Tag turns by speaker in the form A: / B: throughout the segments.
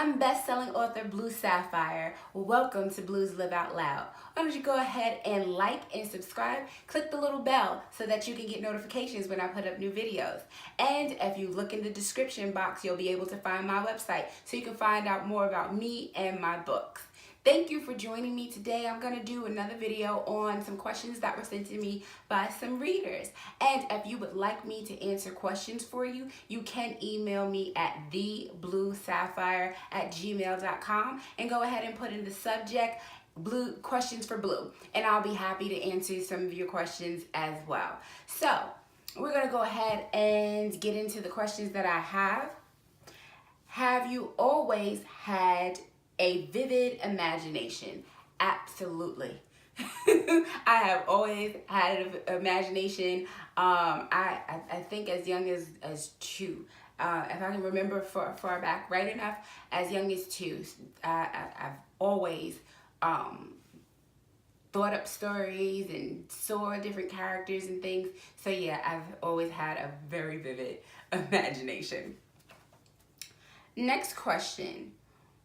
A: I'm best-selling author Blue Saffire. Welcome to Blues Live Out Loud. Why don't you go ahead and like and subscribe? Click the little bell so that you can get notifications when I put up new videos. And if you look in the description box, you'll be able to find my website so you can find out more about me and my books. Thank you for joining me today. I'm going to do another video on some questions that were sent to me by some readers. And if you would like me to answer questions for you, you can email me at thebluesaffire@gmail.com and go ahead and put in the subject Blue questions for Blue, and I'll be happy to answer some of your questions as well. So we're going to go ahead and get into the questions that I have. Have you always had a vivid imagination? Absolutely. I have always had an imagination. I think as young as 2. If I can remember far back right enough, as young as 2, I've always thought up stories and saw different characters and things. So yeah, I've always had a very vivid imagination. Next question.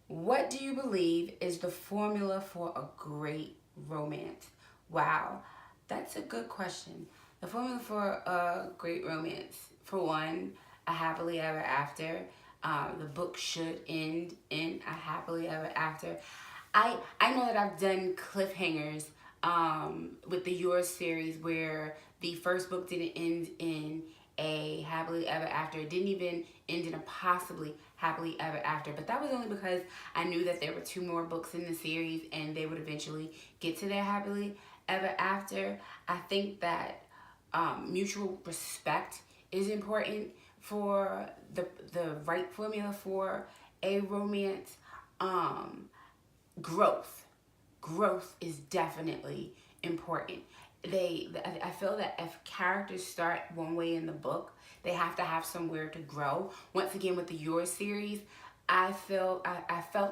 A: What do you believe is the formula for a great romance? Wow, that's a good question. The formula for a great romance, for one, a happily ever after. The book should end in a happily ever after. I know that I've done cliffhangers with the Yours series where the first book didn't end in a happily ever after. It didn't even end in a possibly happily ever after, but that was only because I knew that there were 2 more books in the series and they would eventually get to their happily ever after. I think that mutual respect is important for the right formula for a romance. Growth is definitely important. I feel that if characters start one way in the book, they have to have somewhere to grow. Once again, with the Yours series, I felt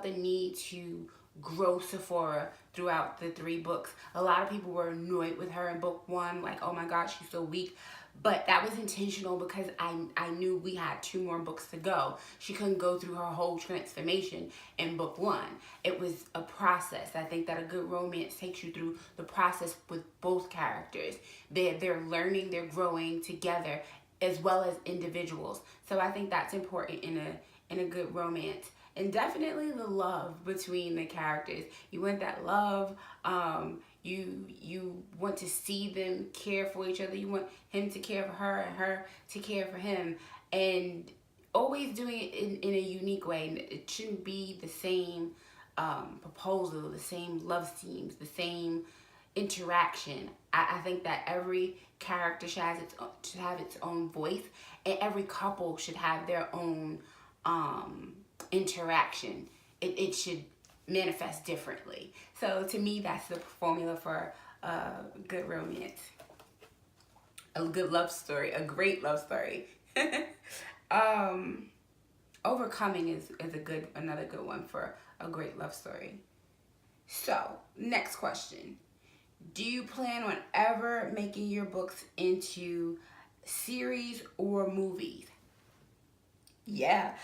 A: the need to grow Saffire throughout the 3 books. A lot of people were annoyed with her in book 1, like, oh my God, she's so weak. But that was intentional because I knew we had 2 more books to go. She couldn't go through her whole transformation in book 1. It was a process. I think that a good romance takes you through the process with both characters. They're learning, they're growing together as well as individuals. So I think that's important in a good romance. And definitely the love between the characters. You want that love. You want to see them care for each other. You want him to care for her and her to care for him. And always doing it in a unique way. It shouldn't be the same proposal, the same love scenes, the same interaction. I think that every character should have its own voice, and every couple should have their own interaction. It should manifest differently. So to me, that's the formula for a good romance, a good love story, a great love story. Overcoming is another good one for a great love story. So next question. Do you plan on ever making your books into series or movies? Yeah.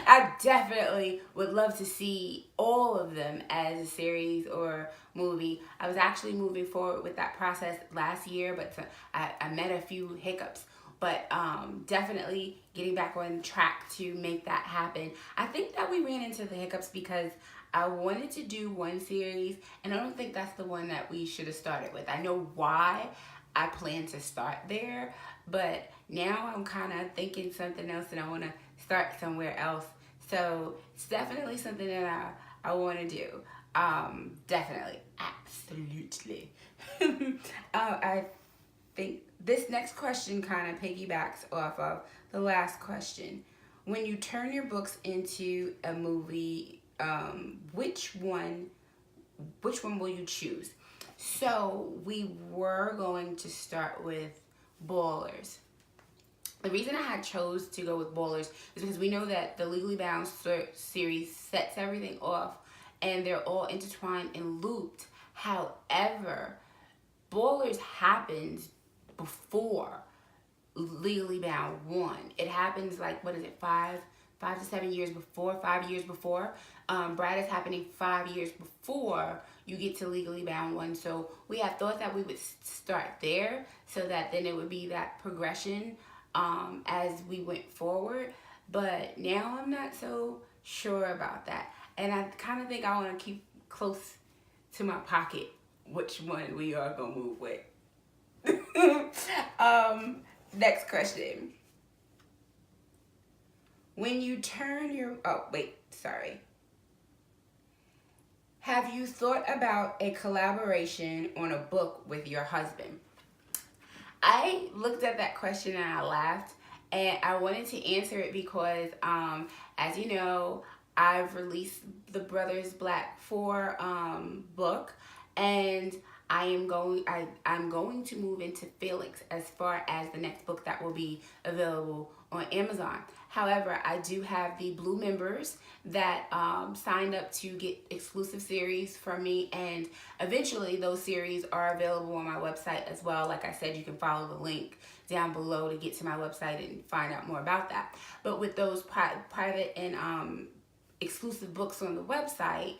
A: I definitely would love to see all of them as a series or movie. I was actually moving forward with that process last year, but I met a few hiccups. But definitely getting back on track to make that happen. I think that we ran into the hiccups because I wanted to do one series, and I don't think that's the one that we should have started with. I know why I plan to start there, but now I'm kind of thinking something else and I want to start somewhere else. So it's definitely something that I want to do. Definitely. Absolutely. I think this next question kind of piggybacks off of the last question. When you turn your books into a movie, which one will you choose? So we were going to start with Ballers. The reason I had chose to go with Ballers is because we know that the Legally Bound series sets everything off and they're all intertwined and looped. However, Ballers happens before Legally Bound 1. It happens like, what is it, five 5 to 7 years before, 5 years before. Brad is happening 5 years before you get to Legally Bound 1. So we have thought that we would start there, so that then it would be that progression as we went forward. But now I'm not so sure about that. And I kind of think I want to keep close to my pocket which one we are going to move with. Next question. When you turn your... Oh, wait. Sorry. Have you thought about a collaboration on a book with your husband? I looked at that question and I laughed, and I wanted to answer it because, as you know, I've released the Brothers Black 4 book, and I'm going to move into Felix as far as the next book that will be available on Amazon. However, I do have the Blue members that signed up to get exclusive series from me, and eventually those series are available on my website as well. Like I said, you can follow the link down below to get to my website and find out more about that. But with those private and exclusive books on the website,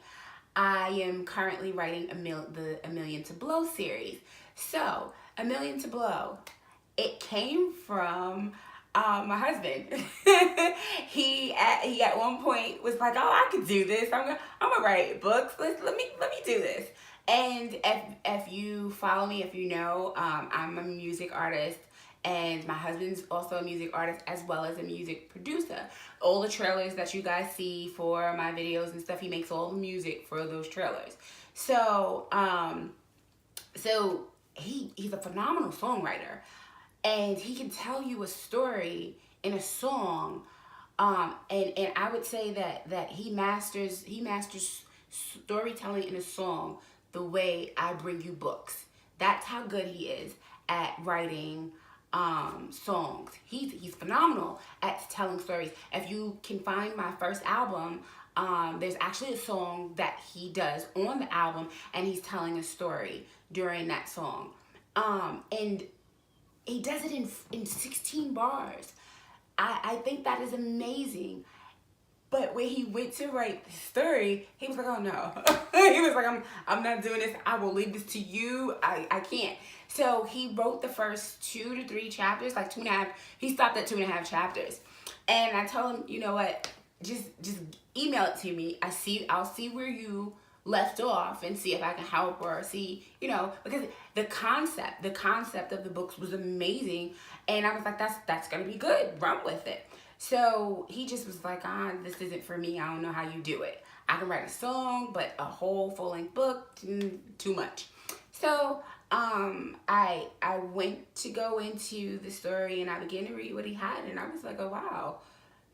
A: I am currently writing the A Million to Blow series. So, A Million to Blow, it came from my husband. he at one point was like, "Oh, I could do this. I'm gonna write books. Let me do this." And if you follow me, if you know, I'm a music artist, and my husband's also a music artist as well as a music producer. All the trailers that you guys see for my videos and stuff, he makes all the music for those trailers. So he's a phenomenal songwriter, and he can tell you a story in a song, and I would say that he masters storytelling in a song the way I bring you books. That's how good he is at writing songs. He's phenomenal at telling stories. If you can find my first album, there's actually a song that he does on the album, and he's telling a story during that song, and he does it in 16 bars. I think that is amazing. But when he went to write the story, he was like, "Oh no." He was like, I'm not doing this. I will leave this to you. I can't. So he wrote the first 2 to 3 chapters, like 2.5. He stopped at 2.5 chapters. And I told him, you know what? Just email it to me. I'll see where you left off and see if I can help, or see, because the concept of the books was amazing. And I was like, that's gonna be good. Run with it. So he just was like, this isn't for me. I don't know how you do it. I can write a song, but a whole full-length book, too much. So I went to go into the story, and I began to read what he had, and I was like, oh wow,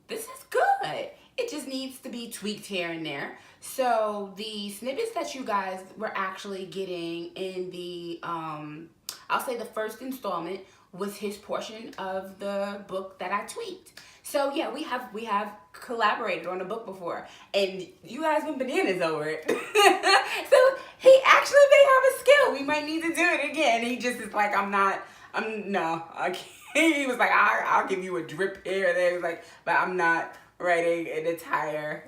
A: this is good. It just needs to be tweaked here and there. So the snippets that you guys were actually getting in the, I'll say the first installment, was his portion of the book that I tweaked. So yeah, we have collaborated on a book before, and you guys went bananas over it. So he actually may have a skill. We might need to do it again. He just is like, I can't. He was like, I'll give you a drip here or there. He was like, but I'm not writing an entire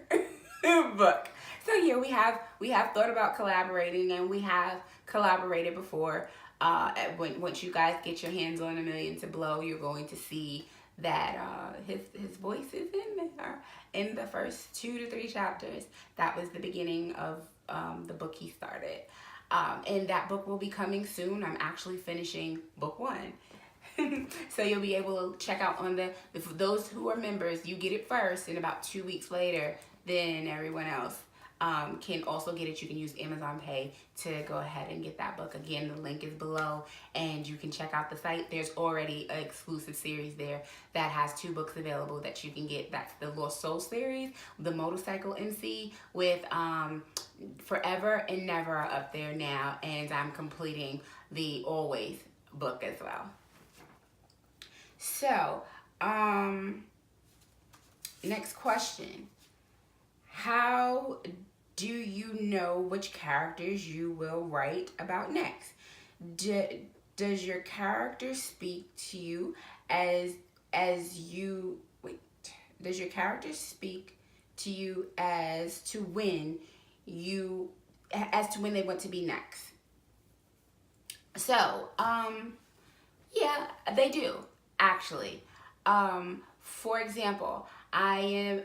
A: book. So yeah, we have thought about collaborating, and we have collaborated before. Once you guys get your hands on A Million to Blow, you're going to see that his voice is in there in the first 2 to 3 chapters. That was the beginning of the book he started, and that book will be coming soon. I'm actually finishing book 1. So you'll be able to check out on for those who are members, you get it first, and about 2 weeks later, then everyone else can also get it. You can use Amazon Pay to go ahead and get that book. Again, the link is below, and you can check out the site. There's already an exclusive series there that has 2 books available that you can get. That's the Lost Soul series, the Motorcycle MC, with Forever and Never are up there now, and I'm completing the Always book as well. So, next question. How do you know which characters you will write about next? Does your character speak to you as you does your character speak to you as to when they want to be next? So, yeah, they do, actually. For example, I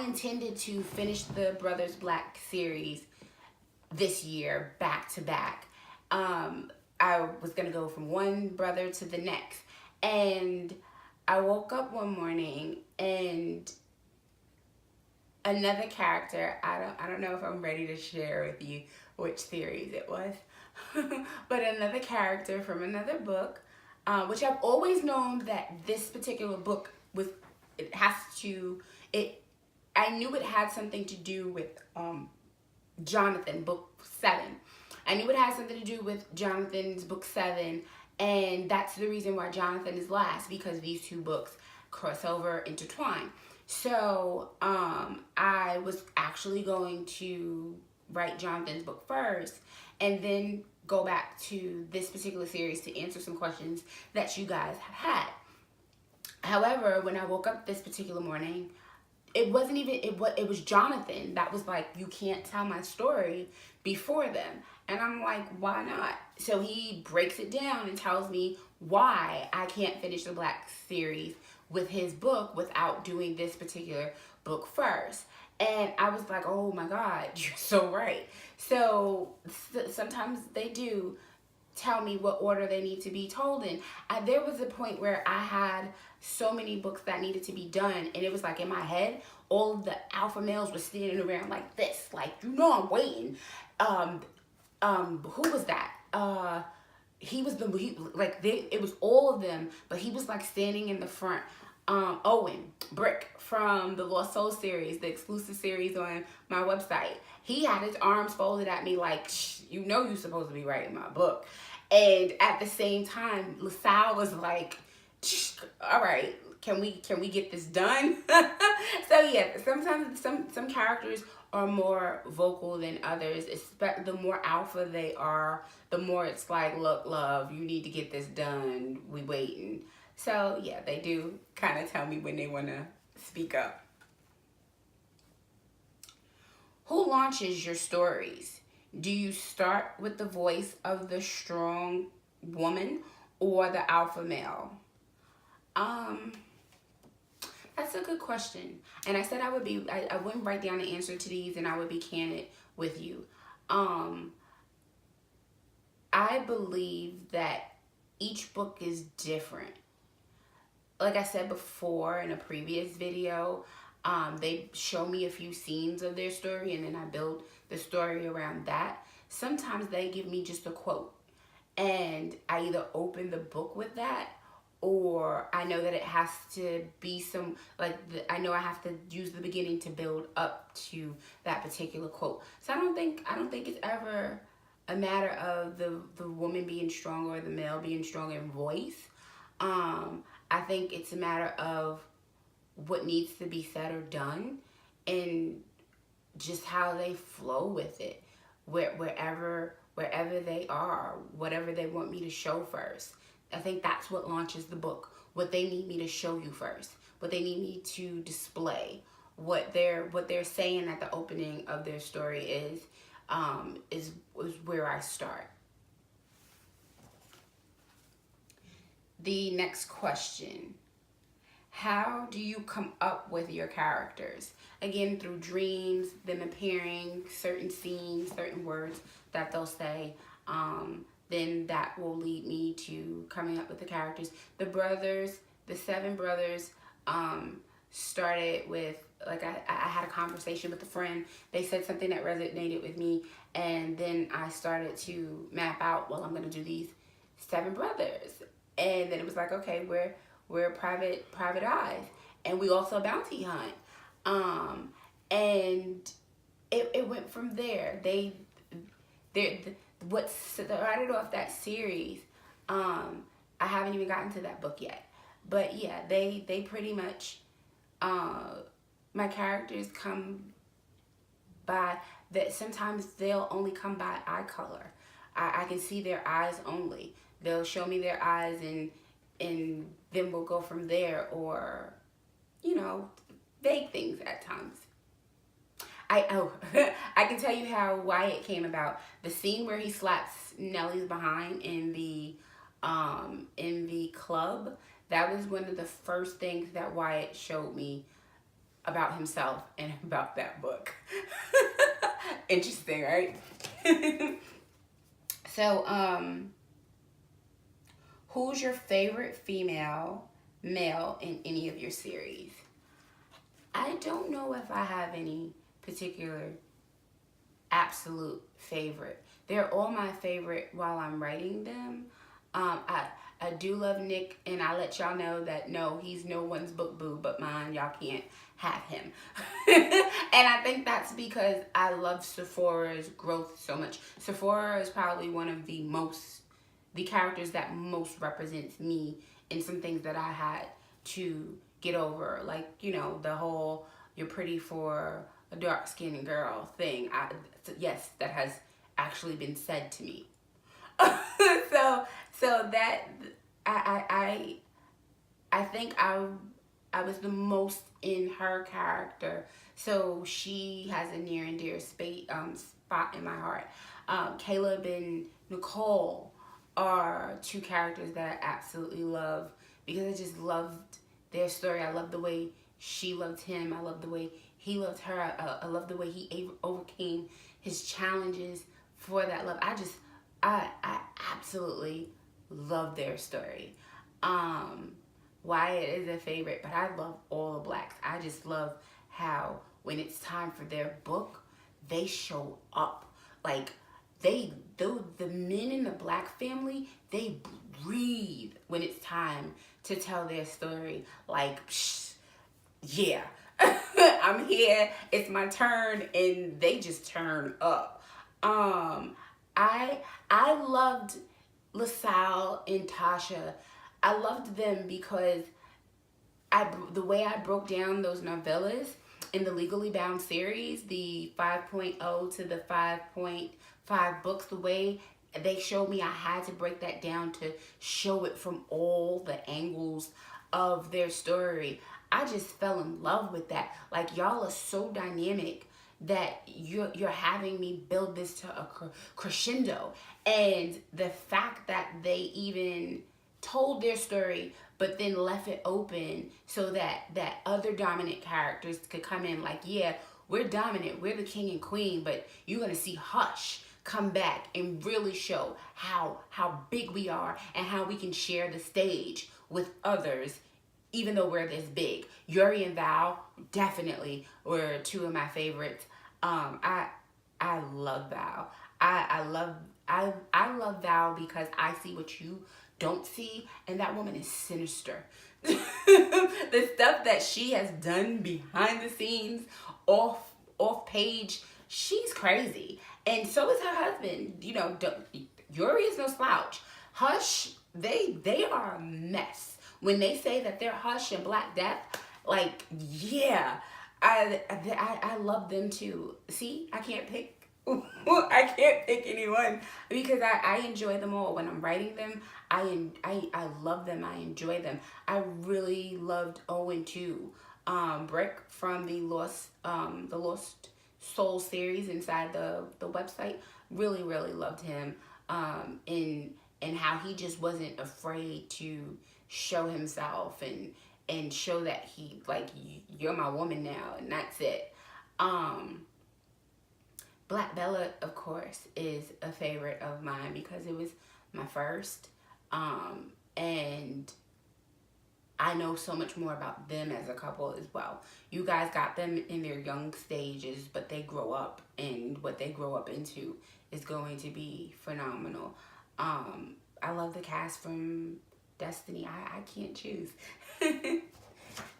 A: intended to finish the Brothers Black series this year back to back. I was gonna go from one brother to the next, and I woke up one morning and another character. I don't know if I'm ready to share with you which series it was, but another character from another book, which I've always known that this particular book was. It has to. It. I knew it had something to do with Jonathan, book 7. I knew it had something to do with Jonathan's book 7, and that's the reason why Jonathan is last, because these two books cross over, intertwine. So I was actually going to write Jonathan's book first, and then go back to this particular series to answer some questions that you guys have had. However, when I woke up this particular morning, it wasn't even, it was Jonathan that was like, you can't tell my story before them. And I'm like, why not? So he breaks it down and tells me why I can't finish the Black series with his book without doing this particular book first. And I was like, oh my God, you're so right. So sometimes they do tell me what order they need to be told in. There was a point where I had so many books that needed to be done, and it was like in my head, all of the alpha males were standing around like this, like, you know, I'm waiting. Who was that? It was all of them, but he was like standing in the front. Owen Brick from the Lost Soul series, the exclusive series on my website. He had his arms folded at me like, you know you're supposed to be writing my book. And at the same time, LaSalle was like, all right, can we get this done? So yeah, sometimes some characters are more vocal than others. The more alpha they are, the more it's like, look, love, you need to get this done. We waiting. So yeah, they do kind of tell me when they want to speak up. Who launches your stories? Do you start with the voice of the strong woman or the alpha male? That's a good question. And I said I wouldn't write down the answer to these, and I would be candid with you. I believe that each book is different. Like I said before in a previous video, they show me a few scenes of their story, and then I build the story around that. Sometimes they give me just a quote, and I either open the book with that, or I know that it has to be I know I have to use the beginning to build up to that particular quote. So I don't think it's ever a matter of the woman being strong or the male being strong in voice. I think it's a matter of what needs to be said or done, and just how they flow with it, wherever they are, whatever they want me to show first. I think that's what launches the book. What they need me to show you first, what they need me to display, what they're saying at the opening of their story is where I start. The next question: how do you come up with your characters? Again, through dreams, them appearing, certain scenes, certain words that they'll say. Then that will lead me to coming up with the characters. The 7 brothers, started with, like, I had a conversation with a friend. They said something that resonated with me, and then I started to map out, well, I'm going to do these 7 brothers. And then it was like, okay, we're private eyes, and we also bounty hunt. And it went from there. What started off that series, I haven't even gotten to that book yet. But yeah, they pretty much, my characters come by, that sometimes they'll only come by eye color. I can see their eyes only. They'll show me their eyes, and then we'll go from there. Or, you know, vague things at times. I can tell you how Wyatt came about. The scene where he slaps Nellie's behind in the club. That was one of the first things that Wyatt showed me about himself and about that book. Interesting, right? So, who's your favorite female, male in any of your series? I don't know if I have any particular absolute favorite. They're all my favorite while I'm writing them. I do love Nick, and I let y'all know that no, he's no one's book boo but mine. Y'all can't have him. And I think that's because I love Sapphire's growth so much. Saffire is probably one of the characters that most represents me in some things that I had to get over. Like, you know, the whole you're pretty for a dark-skinned girl thing. Yes, that has actually been said to me. so that I think I was the most in her character, so she has a near and dear spot in my heart. Caleb and Nicole are two characters that I absolutely love because I just loved their story. I love the way she loved him. I love the way he loved her. I love the way he overcame his challenges for that love. I absolutely love their story. Wyatt is a favorite, but I love all the blacks. I just love how when it's time for their book, they show up. Like, the men in the black family, they breathe when it's time to tell their story. Like, yeah, I'm here, it's my turn, and they just turn up. I loved LaSalle and Tasha. I loved them because the way I broke down those novellas in the Legally Bound series, the 5.0 to the 5.5 books, the way they showed me I had to break that down to show it from all the angles of their story. I just fell in love with that. Like, y'all are so dynamic that you're having me build this to a crescendo. And the fact that they even told their story but then left it open so that other dominant characters could come in, like, yeah, we're dominant, we're the king and queen, but you're gonna see Hush come back and really show how big we are and how we can share the stage with others even though we're this big. Yuri and Val definitely were two of my favorites. I love Val. I love Val because I see what you don't see, and that woman is sinister. The stuff that she has done behind the scenes, off page, she's crazy. And so is her husband. You know, Yuri is no slouch. Hush, they are a mess. When they say that they're Hush and Black Death, like, yeah, I love them too. See, I can't pick. I can't pick anyone because I enjoy them all. When I'm writing them, I love them. I enjoy them. I really loved Owen too. Brick from the Lost Soul series inside the website. Really loved him. And how he just wasn't afraid to show himself and show that he, like, you're my woman now, and that's it. Black Bella, of course, is a favorite of mine because it was my first. And I know so much more about them as a couple as well. You guys got them in their young stages, but they grow up, and what they grow up into is going to be phenomenal. I love the cast from Destiny. I can't choose.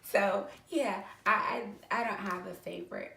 A: So yeah, I don't have a favorite.